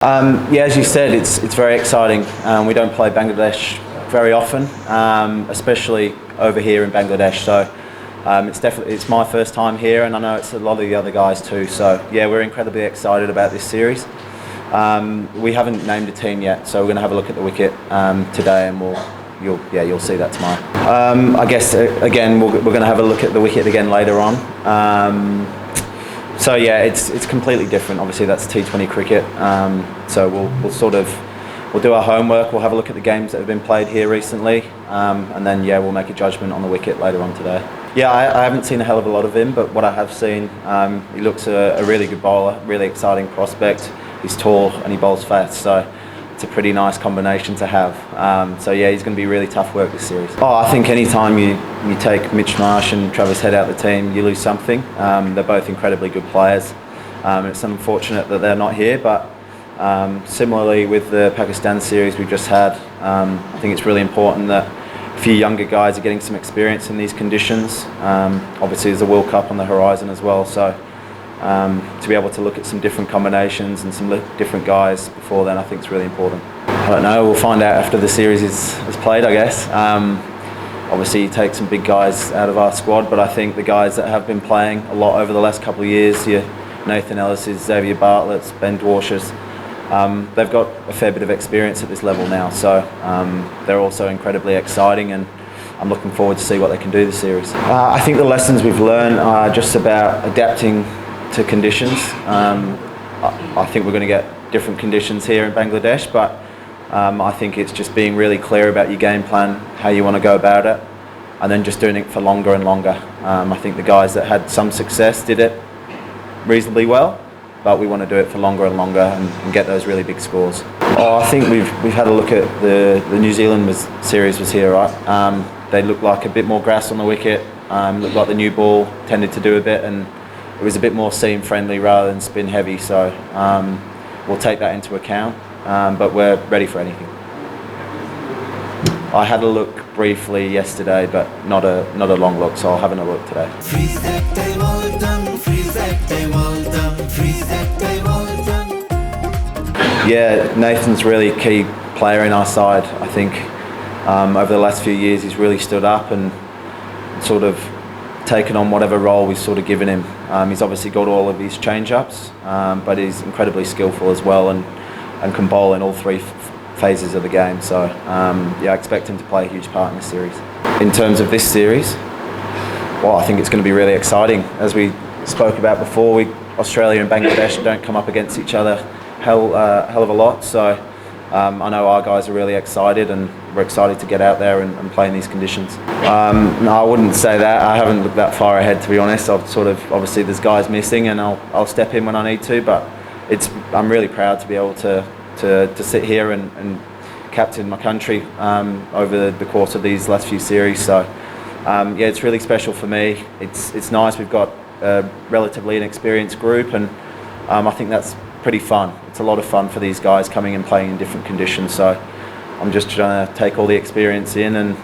Yeah, as you said, it's very exciting. We don't play Bangladesh very often, especially over here in Bangladesh. So it's my first time here, and I know it's a lot of the other guys too. So yeah, we're incredibly excited about this series. We haven't named a team yet, so we're going to have a look at the wicket today, and you'll see that tomorrow. I guess again we're going to have a look at the wicket again later on. So yeah, it's completely different. Obviously, that's T20 cricket. So we'll do our homework. We'll have a look at the games that have been played here recently, and then yeah, we'll make a judgment on the wicket later on today. Yeah, I haven't seen a hell of a lot of him, but what I have seen, he looks a really good bowler, really exciting prospect. He's tall and he bowls fast, so it's a pretty nice combination to have. So yeah, he's going to be really tough work this series. I think any time you take Mitch Marsh and Travis Head out the team, you lose something. They're both incredibly good players. It's unfortunate that they're not here, but similarly with the Pakistan series we've just had, I think it's really important that a few younger guys are getting some experience in these conditions. Obviously there's a World Cup on the horizon as well, so to be able to look at some different combinations and some different guys before then, I think it's really important. I don't know, we'll find out after the series is played, I guess. Obviously you take some big guys out of our squad, but I think the guys that have been playing a lot over the last couple of years, your Nathan Ellis's, Xavier Bartlett's, Ben Dwarsh's, they've got a fair bit of experience at this level now, so they're also incredibly exciting, and I'm looking forward to see what they can do this series. I think the lessons we've learned are just about adapting to conditions. I think we're going to get different conditions here in Bangladesh, but I think it's just being really clear about your game plan, how you want to go about it, and then just doing it for longer and longer. I think the guys that had some success did it reasonably well, but we want to do it for longer and longer and get those really big scores. I think we've had a look at the New Zealand series was here, right? They looked like a bit more grass on the wicket, looked like the new ball tended to do a bit, and it was a bit more seam friendly rather than spin heavy, so we'll take that into account, but we're ready for anything. I had a look briefly yesterday, but not a long look, so I'll have a look today. Yeah, Nathan's really a key player in our side. I think over the last few years he's really stood up and sort of taken on whatever role we've sort of given him. He's obviously got all of his change-ups, but he's incredibly skillful as well and can bowl in all three phases of the game. So yeah, I expect him to play a huge part in this series. In terms of this series, well, I think it's going to be really exciting. As we spoke about before, Australia and Bangladesh don't come up against each other hell of a lot, so I know our guys are really excited, and we're excited to get out there and play in these conditions. No, I wouldn't say that. I haven't looked that far ahead, to be honest. Obviously there's guys missing, and I'll step in when I need to, but I'm really proud to be able to sit here and captain my country over the course of these last few series. So yeah, it's really special for me. It's nice. We've got a relatively inexperienced group, and I think that's pretty fun. It's a lot of fun for these guys coming and playing in different conditions, so I'm just trying to take all the experience in and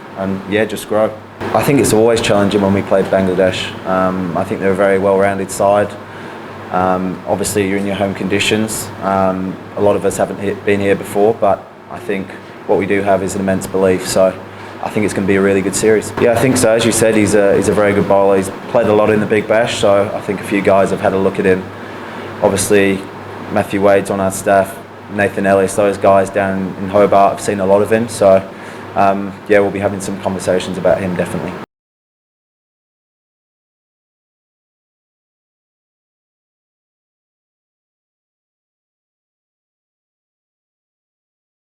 yeah, just grow. I think it's always challenging when we play Bangladesh. I think they're a very well-rounded side. Obviously you're in your home conditions. A lot of us haven't been here before, but I think what we do have is an immense belief, so I think it's going to be a really good series. Yeah, I think so. As you said, he's a very good bowler. He's played a lot in the Big Bash, so I think a few guys have had a look at him. Obviously Matthew Wade's on our staff, Nathan Ellis, those guys down in Hobart have seen a lot of him, so yeah, we'll be having some conversations about him definitely.